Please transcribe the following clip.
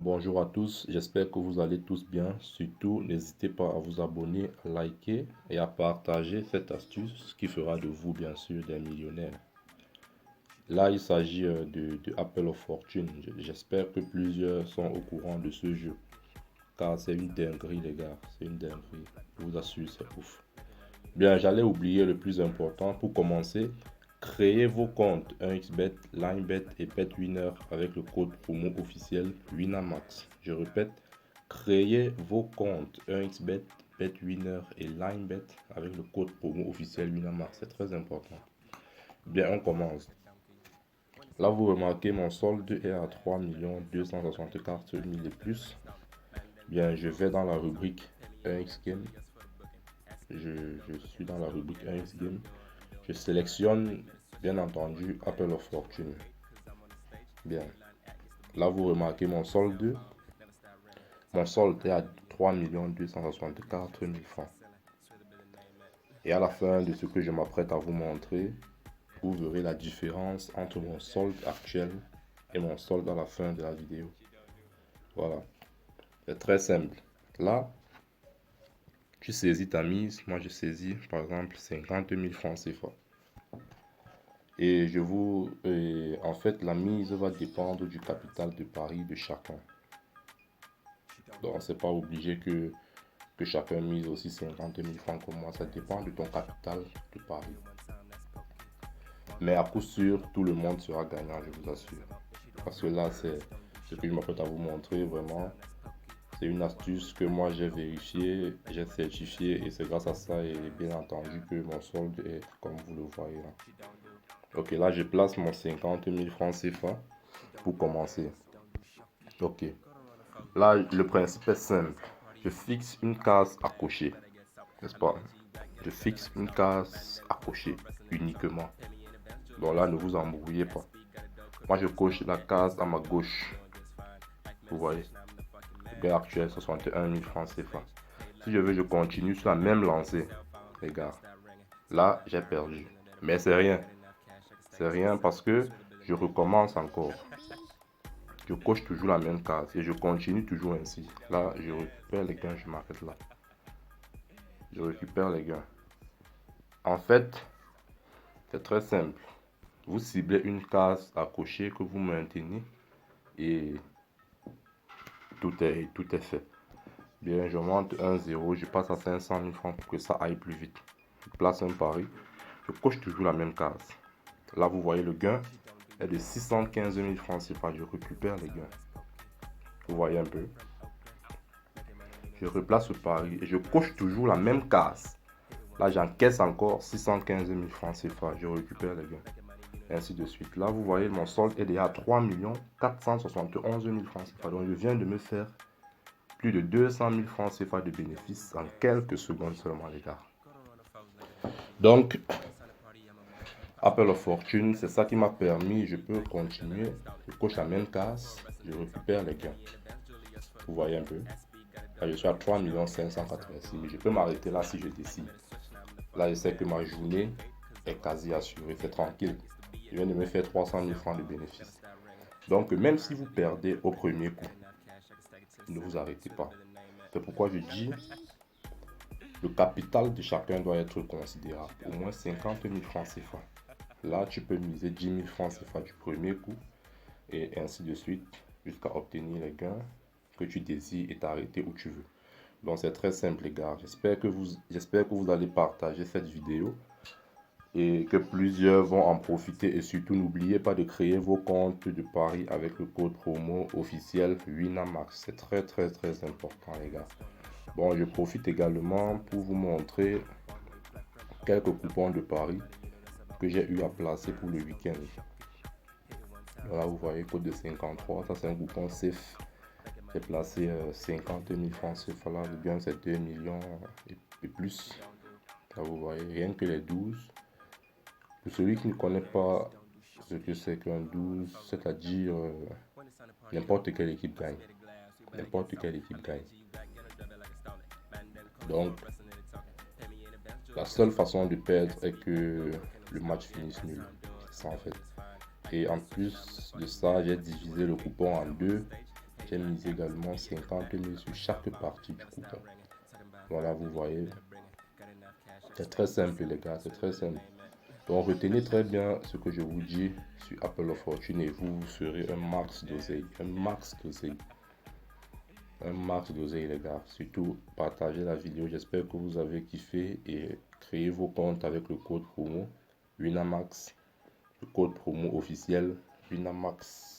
Bonjour à tous, j'espère que vous allez tous bien. Surtout, n'hésitez pas à vous abonner, à liker et à partager cette astuce qui fera de vous, bien sûr, des millionnaires. Là, il s'agit de Apple of Fortune. J'espère que plusieurs sont au courant de ce jeu. Car c'est une dinguerie, les gars. C'est une dinguerie. Je vous assure, c'est ouf. Bien, j'allais oublier le plus important. Pour commencer, créez vos comptes 1xBet, LineBet et BetWinner avec le code promo officiel Winamax. Je répète, créez vos comptes 1xBet, BetWinner et LineBet avec le code promo officiel Winamax. C'est très important. Bien, on commence. Là, vous remarquez, mon solde est à 3 264 000 et plus. Bien, je vais dans la rubrique 1x Game. Je suis dans la rubrique 1x Game. Je sélectionne bien entendu Apple of Fortune. Bien. Là, vous remarquez mon solde. Mon solde est à 3 264 000 francs. Et à la fin de ce que je m'apprête à vous montrer, vous verrez la différence entre mon solde actuel et mon solde à la fin de la vidéo. Voilà. C'est très simple. Là, tu saisis ta mise. Moi, je saisis par exemple 50 000 francs CFA. En fait, la mise va dépendre du capital de pari de chacun. Donc, c'est pas obligé que chacun mise aussi 50 000 francs comme moi. Ça dépend de ton capital de pari. Mais à coup sûr, tout le monde sera gagnant, je vous assure. Parce que là, c'est ce que je m'apprête à vous montrer vraiment. C'est une astuce que moi j'ai vérifiée, j'ai certifié et c'est grâce à ça et bien entendu que mon solde est comme vous le voyez là. Ok, là je place mon 50 000 francs CFA pour commencer. Ok, là le principe est simple. Je fixe une case à cocher, n'est-ce pas? Je fixe une case à cocher uniquement. Donc là, ne vous embrouillez pas. Moi, je coche la case à ma gauche. Vous voyez, le gain actuel 61 000 francs CFA. Si je veux, je continue sur la même lancée, les gars. Là, j'ai perdu. Mais c'est rien. C'est rien parce que je recommence encore. Je coche toujours la même case et je continue toujours ainsi. Là, je récupère les gains, je m'arrête là. Je récupère les gains. En fait, c'est très simple. Vous ciblez une case à cocher que vous maintenez et tout est fait. Bien, je monte 1-0, je passe à 500 000 francs pour que ça aille plus vite. Je place un pari, je coche toujours la même case. Là, vous voyez le gain est de 615 000 francs CFA. Je récupère les gains. Vous voyez un peu. Je replace le pari et je coche toujours la même case. Là, j'encaisse encore 615 000 francs CFA. Je récupère les gains. Ainsi de suite. Là, vous voyez, mon solde est déjà à 3 471 000 francs CFA. Donc, je viens de me faire plus de 200 000 francs CFA de bénéfices en quelques secondes seulement, les gars. Donc, Apple of Fortune, c'est ça qui m'a permis, je peux continuer, je coche la même case, je récupère les gains. Vous voyez un peu. Là, je suis à 3 586 000. Je peux m'arrêter là si je décide. Là, je sais que ma journée est quasi assurée, c'est tranquille. Je viens de me faire 300 000 francs de bénéfices. Donc, même si vous perdez au premier coup, ne vous arrêtez pas. C'est pourquoi je dis, le capital de chacun doit être considérable. Au moins 50 000 francs CFA. Là, tu peux miser 10 000 francs CFA du premier coup et ainsi de suite jusqu'à obtenir les gains que tu désires et t'arrêter où tu veux. Donc, c'est très simple, les gars. J'espère que vous allez partager cette vidéo et que plusieurs vont en profiter. Et surtout, n'oubliez pas de créer vos comptes de paris avec le code promo officiel Winamax. C'est très, très, très important, les gars. Bon, je profite également pour vous montrer quelques coupons de paris que j'ai eu à placer pour le week-end. Là, vous voyez, code de 53, ça c'est un coupon safe. J'ai placé 50 000 francs CFA. Là, le gain c'est 2 millions et plus. Là, vous voyez, rien que les 12. Pour celui qui ne connaît pas ce que c'est qu'un 12, c'est-à-dire n'importe quelle équipe gagne. N'importe quelle équipe gagne. Donc, la seule façon de perdre est que le match finisse nul. C'est ça en fait. Et en plus de ça, j'ai divisé le coupon en deux. j'ai misé également 50 000 sur chaque partie du coupon. Voilà, vous voyez. C'est très simple les gars, c'est très simple. Donc retenez très bien ce que je vous dis sur Apple of Fortune et vous serez un max d'oseille. Un max d'oseille. Un max d'oseille les gars. Surtout partagez la vidéo. J'espère que vous avez kiffé et créez vos comptes avec le code promo Winamax. Le code promo officiel Winamax.